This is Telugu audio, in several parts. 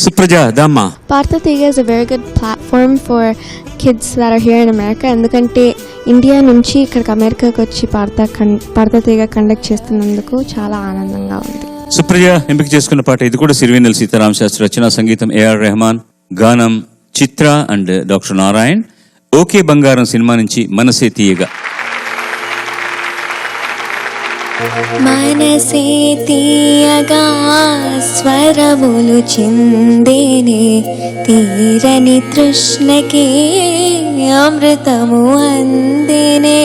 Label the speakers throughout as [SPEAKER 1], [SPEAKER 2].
[SPEAKER 1] Supraja, Dhamma.
[SPEAKER 2] Partha Thega is a very good platform for kids that are here in America. ఎందుకంటే ఇండియా నుంచి ఇక్కడికి అమెరికాకి వచ్చి పార్థ తీగ కండక్ట్ చేస్తున్నందుకు చాలా ఆనందంగా ఉంది.
[SPEAKER 1] సుప్రజ ఎంపిక చేసుకున్న పాట ఇది కూడా సిరివెన్నెల సీతారామ శాస్త్రి రచన, సంగీతం ఏఆర్ రెహమాన్, గానం చిత్ర అండ్ డాక్టర్ నారాయణ్. ఓకే బంగారం సినిమా నుంచి మనసే తీయగా.
[SPEAKER 3] మనసే తీయగా స్వరములు చిందేనే, తీరని తృష్ణకి అమృతము అందేనే.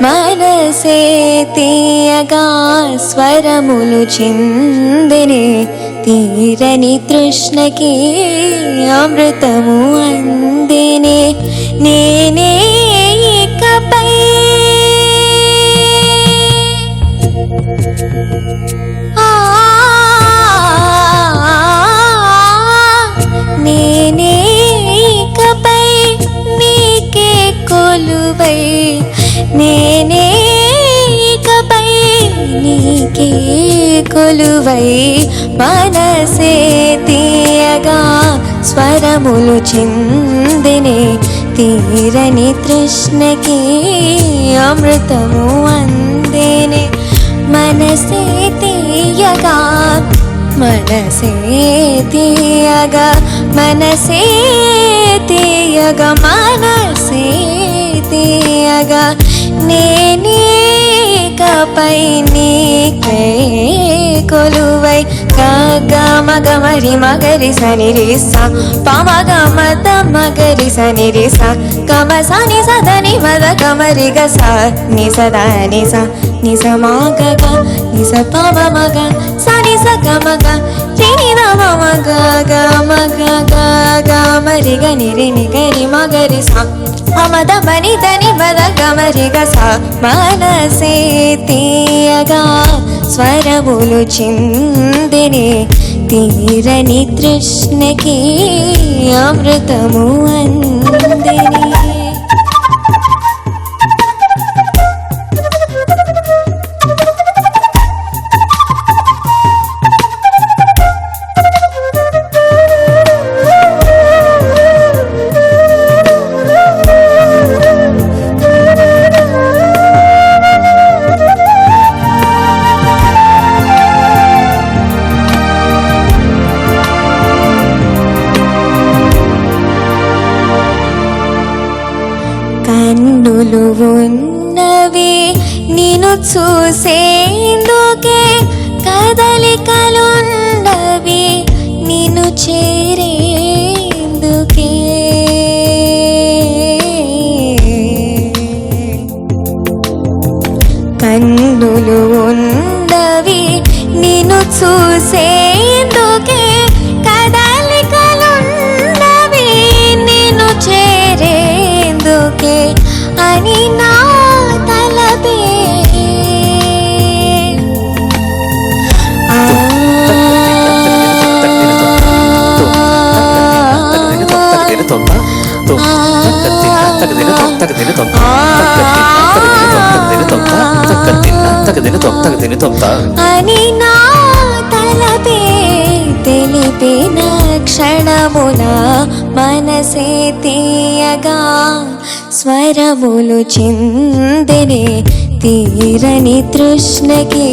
[SPEAKER 3] మనసే తీయగా స్వరములు చిందేనే, తీరని తృష్ణకి అమృతము అందేనే. నేనే ఇకపై నేనే ఇకపై నీకే కొలువై, నేనే ఇకపై నీకే కొలువై. మనసే తీయగా స్వరములు చిందినే, తీరని తృష్ణకి అమృతము అందేనే. మనసే తీయగా మనసే తీయగా మనసే తీయగా మనసే తీయగా. నేనేకపై నీకే కొలువై. గమ గమరి మగరి సని రిస పమ గమ మగరి సని రిస గమ సని సదని మద గమరి గ స ని సద ని స ని స మ గ గ ని స పమ మ గ స ని స గ మ గ రి ని ద మ మ గ గ మ గ గ గ మ రి గ ని రి ని గ రి మ గ రి స పమ ద మ ని ద ని మ ద గ మ రి గ స. మనసే తీయగా స్వరములు చిందినే, తీరని తృష్ణకి అమృతము అందినే. కన్నులు ఉన్నవి నిన్ను చూసేందుకే, కదలికలున్నవి నిన్ను చేరేందుకే. కన్నులు ఉన్నవి నిన్ను చూసేందుకే, కదలికలున్నవి నిన్ను చేరేందుకే అని నా తలపే. అని నా తలపే తెలిపిన క్షణమున మనసే తీయగా స్వరములు చిందినే, తీరని తృష్ణకి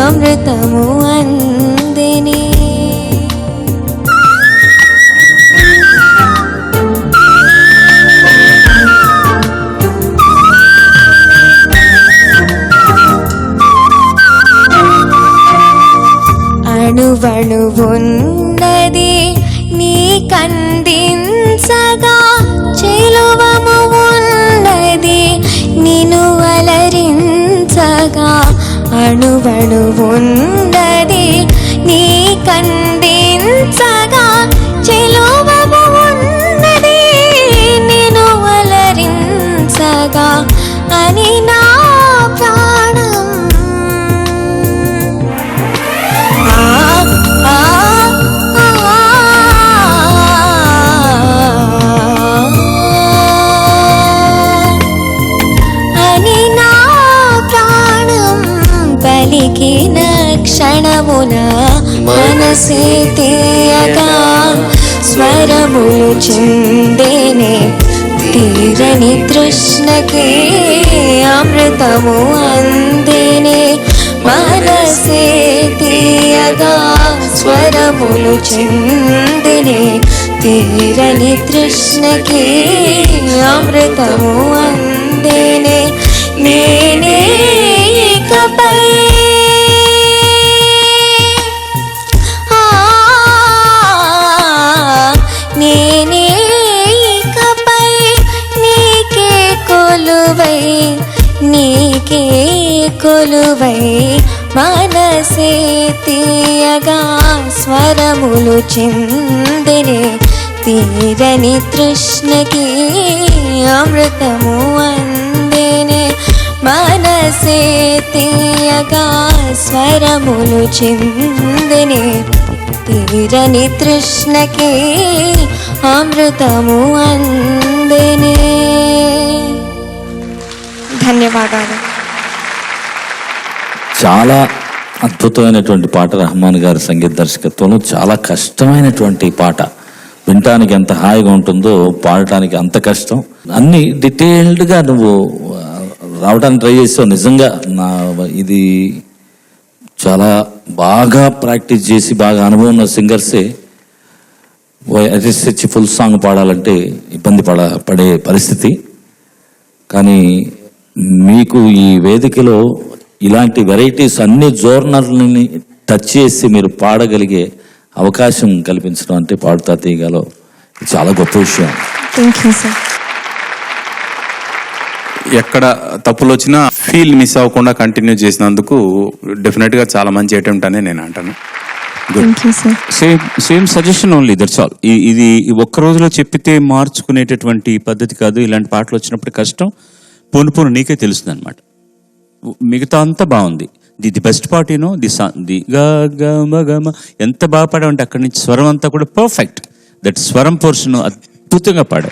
[SPEAKER 3] అమృతము అందినే. అణువణువున్నది నీ కందించగా, చెలువము ఉన్నది నిన్ను అలరించగా. అణువణువున్నది నీ కందించగా, చెలువము ఉన్నది నిన్ను అలరించగా. అని నా ప్రాణం అని నా ప్రాణం పలికిన క్షణమున మనసే తీయగా స్వరములు చిందేనే తీరని తృష్ణకే అమృతము అందేనే మనసే తీయగా స్వరములు చిందేనే తీరని తృష్ణకే అమృతము అందేనే నేనే ఇకపై నేనే ఇకపై నీకే కొలువై మనసే తీయగా స్వరములు చిందెనే తీరని తృష్ణకి అమృతము అందేనే మనసే తీయగా స్వరములు చిందెనే తీరని తృష్ణకి అమృతము అందేనే. ధన్యవాదాలు.
[SPEAKER 4] చాలా అద్భుతమైనటువంటి పాట, రెహమాన్ గారి సంగీత దర్శకత్వంలో. చాలా కష్టమైనటువంటి పాట, వినటానికి ఎంత హాయిగా ఉంటుందో పాడటానికి అంత కష్టం. అన్ని డీటెయిల్డ్గా నువ్వు రావడానికి ట్రై చేసావు. నిజంగా ఇది చాలా బాగా ప్రాక్టీస్ చేసి బాగా అనుభవం ఉన్న సింగర్సే ఎస్ఎస్హెచ్ ఫుల్ సాంగ్ పాడాలంటే ఇబ్బంది పడే పరిస్థితి. కానీ మీకు ఈ వేదికలో ఇలాంటి వెరైటీస్ అన్ని జోర్నల్ని టచ్ చేసి మీరు పాడగలిగే అవకాశం కల్పించడం అంటే పాడుతా తీయగలో చాలా గొప్ప విషయం.
[SPEAKER 3] Thank you sir.
[SPEAKER 5] ఎక్కడ తప్పులు వచ్చినా ఫీల్ మిస్ అవ్వకుండా కంటిన్యూ చేసినందుకు డెఫినెట్గా చాలా మంచి అటెంప్ట్ అనే నేను అంటాను.
[SPEAKER 1] Same suggestion only, that's all. ఇది ఒక్క రోజులో చెప్పితే మార్చుకునేటటువంటి పద్ధతి కాదు. ఇలాంటి పాటలు వచ్చినప్పుడు కష్టం పోను నీకే తెలుస్తుంది అనమాట. మిగతా అంతా బాగుంది. The best part you know the గమ ఎంత బాగా పాడావంటే అక్కడి నుంచి స్వరం అంతా కూడా పర్ఫెక్ట్. దట్ స్వరం పోర్షన్ అద్భుతంగా పాడా.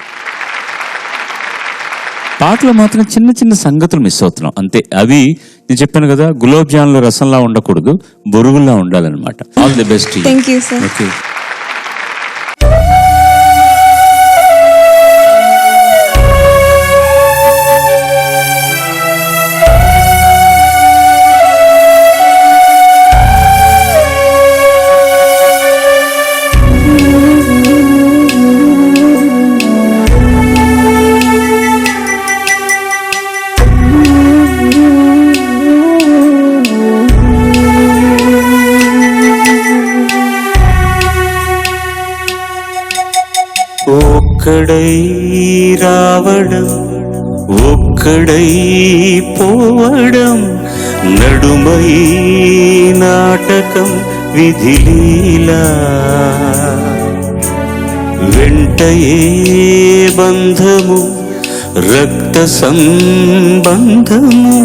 [SPEAKER 1] పాటలో మాత్రం చిన్న చిన్న సంగతులు మిస్ అవుతున్నాం అంతే. అవి నేను చెప్పాను కదా, గులాబ్ జాముల రసంలా ఉండకూడదు, బొరుగుల్లా ఉండాలన్నమాట. All the best.
[SPEAKER 3] Thank you sir.
[SPEAKER 1] Okay. ఒక్కడై రావడం ఒక్కడై పోవడం నడుమై నాటకం విధిలీలా వెంటయే బంధము రక్త సంబంధము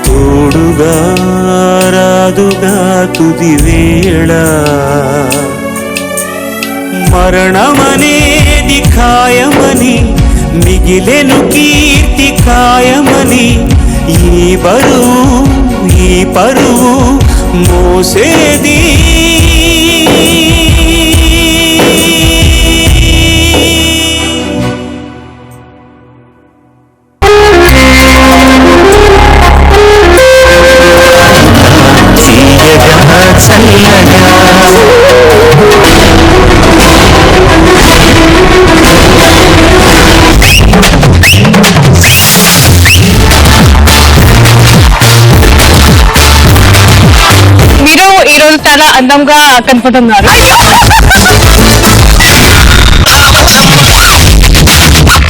[SPEAKER 1] తోడుగా రాదుగా తుది వేళ మరణమనేది ఖాయమని మిగిలెను కీర్తి ఖాయమని ఈ పరువు మోసేది
[SPEAKER 6] చాలా అందంగా కనపడుతున్నారు.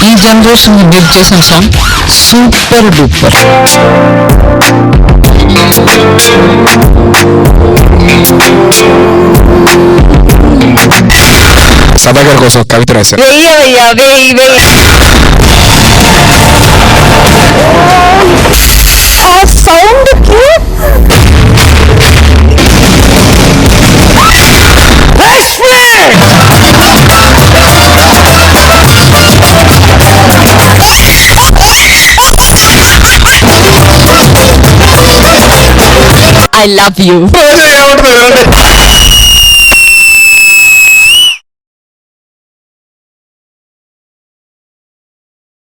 [SPEAKER 7] ఈ జనరేషన్ మీరు చేసిన సాంగ్ సూపర్ డూపర్.
[SPEAKER 8] సభాగారి కోసం కవిత రాశారు.
[SPEAKER 6] ఆ సౌండ్ కి
[SPEAKER 7] I love you.